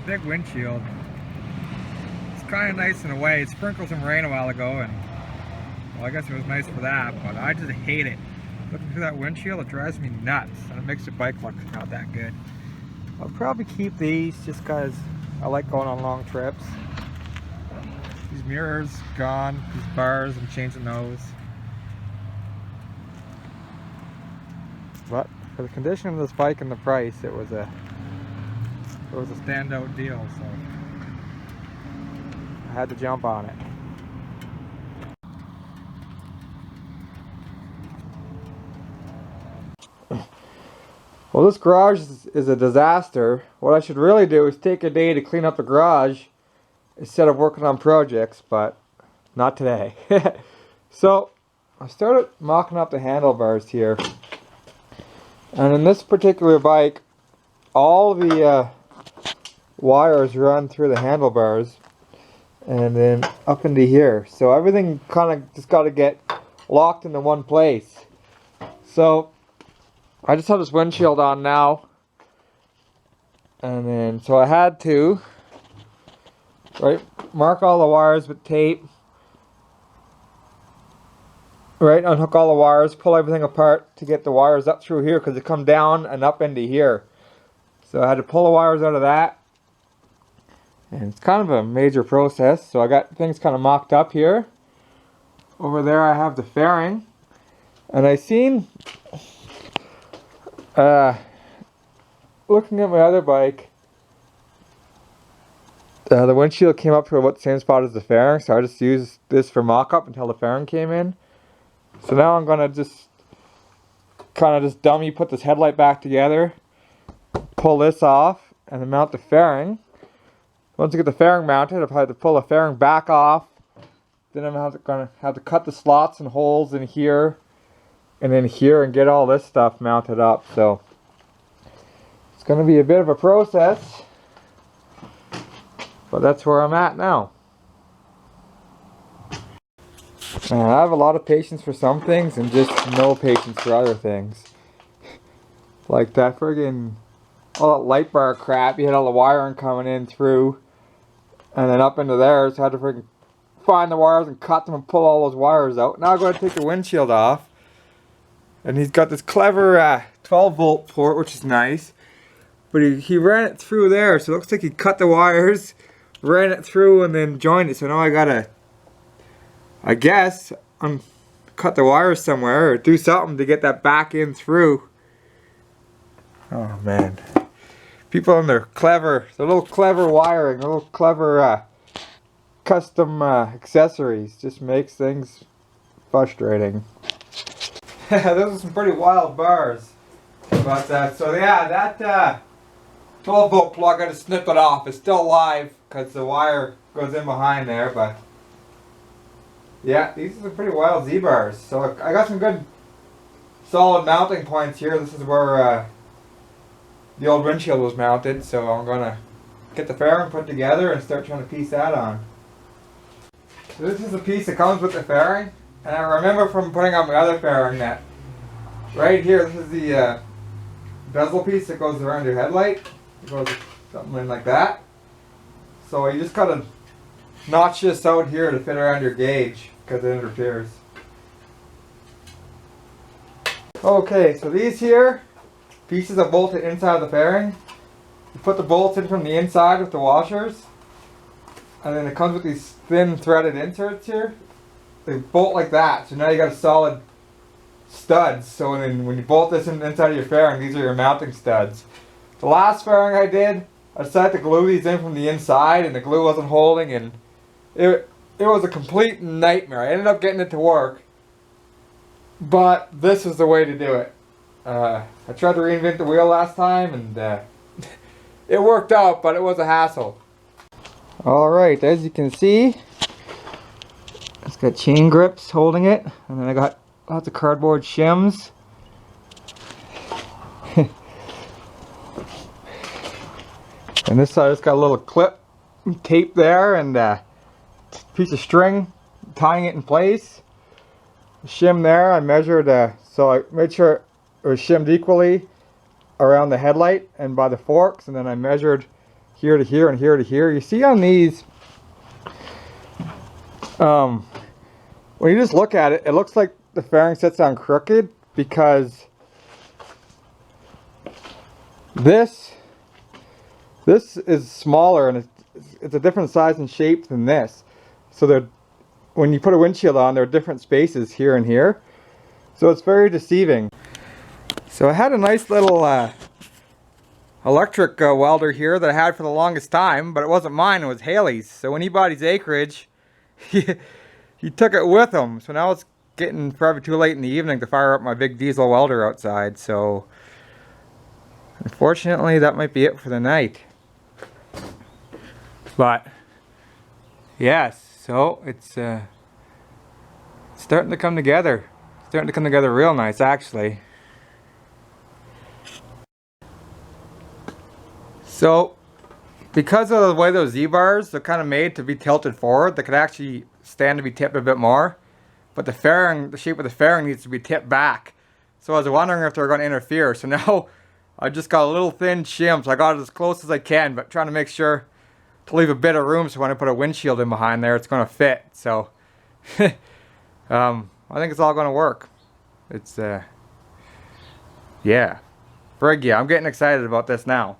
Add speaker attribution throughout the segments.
Speaker 1: big windshield. It's kind of nice in a way. It sprinkled some rain a while ago, and well, I guess it was nice for that, but I just hate it. Looking through that windshield, it drives me nuts, and it makes the bike look not that good. I'll probably keep these just because I like going on long trips. These mirrors gone, these bars, I'm changing those. But for the condition of this bike and the price, it was a standout deal, so I had to jump on it. Well, this garage is a disaster. What I should really do is take a day to clean up the garage instead of working on projects, but not today. So I started mocking up the handlebars here. And in this particular bike, all the wires run through the handlebars and then up into here. So everything kind of just got to get locked into one place. So I just have this windshield on now. And then, so I had to, mark all the wires with tape. Unhook all the wires, pull everything apart to get the wires up through here because they come down and up into here. So I had to pull the wires out of that. And it's kind of a major process. So I got things kind of mocked up here. Over there I have the fairing. And I seen, looking at my other bike, the windshield came up to about the same spot as the fairing. So I just used this for mock-up until the fairing came in. So now I'm going to just kind of dummy put this headlight back together, pull this off, and then mount the fairing. Once I get the fairing mounted, I've had to pull the fairing back off. Then I'm going to have to cut the slots and holes in here and in here and get all this stuff mounted up. So it's going to be a bit of a process, but that's where I'm at now. Man, I have a lot of patience for some things and just no patience for other things. Like that friggin' all that light bar crap, you had all the wiring coming in through and then up into there, so I had to friggin' find the wires and cut them and pull all those wires out. Now I'm going to take the windshield off, and he's got this clever 12 volt port, which is nice, but he ran it through there, so it looks like he cut the wires, ran it through, and then joined it. So now I gotta, I guess, cut the wires somewhere or do something to get that back in through. Oh man, people and their little clever wiring, their little clever custom accessories just makes things frustrating. Those are some pretty wild bars. But so yeah, that 12 volt plug, I just snipped it off. It's still live because the wire goes in behind there, but yeah, these are some pretty wild Z-bars. So I got some good solid mounting points here. This is where the old windshield was mounted, so I'm going to get the fairing put together and start trying to piece that on. So this is the piece that comes with the fairing, and I remember from putting on my other fairing that right here, this is the bezel piece that goes around your headlight. It goes something in like that. So you just got to notch this out here to fit around your gauge because it interferes. Okay, so these here pieces are bolted inside of the fairing. You put the bolts in from the inside with the washers, and then it comes with these thin threaded inserts here. They bolt like that, so now you got a solid studs. So then when you bolt this inside of your fairing, these are your mounting studs. The last fairing I did, I decided to glue these in from the inside, and the glue wasn't holding, and it was a complete nightmare. I ended up getting it to work, but this is the way to do it. I tried to reinvent the wheel last time, and it worked out, but it was a hassle. Alright, as you can see, it's got chain grips holding it, and then I got lots of cardboard shims. And this side, it's got a little clip tape there and a piece of string tying it in place. The shim there, I measured, so I made sure it was shimmed equally around the headlight and by the forks, and then I measured here to here and here to here. You see on these, when you just look at it, it looks like the fairing sits on crooked because this is smaller and it's a different size and shape than this. So when you put a windshield on, there are different spaces here and here. So it's very deceiving. So I had a nice little electric welder here that I had for the longest time, but it wasn't mine, it was Haley's. So when he bought his acreage, he took it with him. So now it's getting probably too late in the evening to fire up my big diesel welder outside. So unfortunately, that might be it for the night. But yes, so it's starting to come together. Starting to come together real nice, actually. So, because of the way those Z-bars, they're kind of made to be tilted forward. They could actually stand to be tipped a bit more. But the fairing, the shape of the fairing needs to be tipped back. So I was wondering if they were going to interfere. So now I just got a little thin shim. So I got it as close as I can, but trying to make sure to leave a bit of room so when I put a windshield in behind there, it's going to fit. So, I think it's all going to work. It's, yeah. Frig, yeah, I'm getting excited about this now.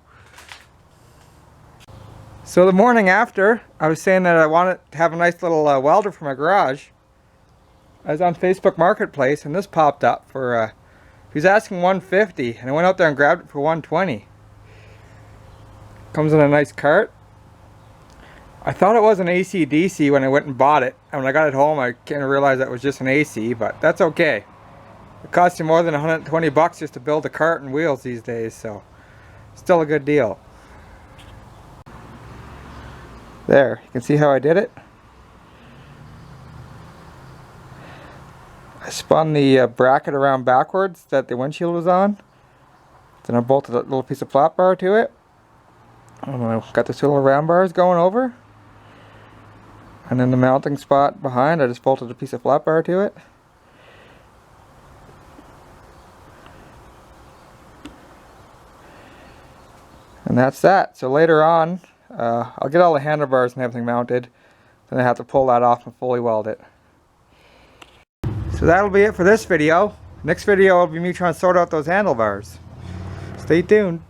Speaker 1: So the morning after, I was saying that I wanted to have a nice little welder for my garage. I was on Facebook Marketplace and this popped up for, he was asking $150 and I went out there and grabbed it for $120. Comes in a nice cart. I thought it was an AC/DC when I went and bought it, and when I got it home I kind of realized that it was just an AC, but that's okay. It costs you more than 120 bucks just to build a cart and wheels these days, so still a good deal. There, you can see how I did it. I spun the bracket around backwards that the windshield was on. Then I bolted a little piece of flat bar to it. And I got the two little round bars going over. And then the mounting spot behind, I just bolted a piece of flat bar to it. And that's that. So later on, I'll get all the handlebars and everything mounted. Then I have to pull that off and fully weld it. So that'll be it for this video. Next video will be me trying to sort out those handlebars. Stay tuned.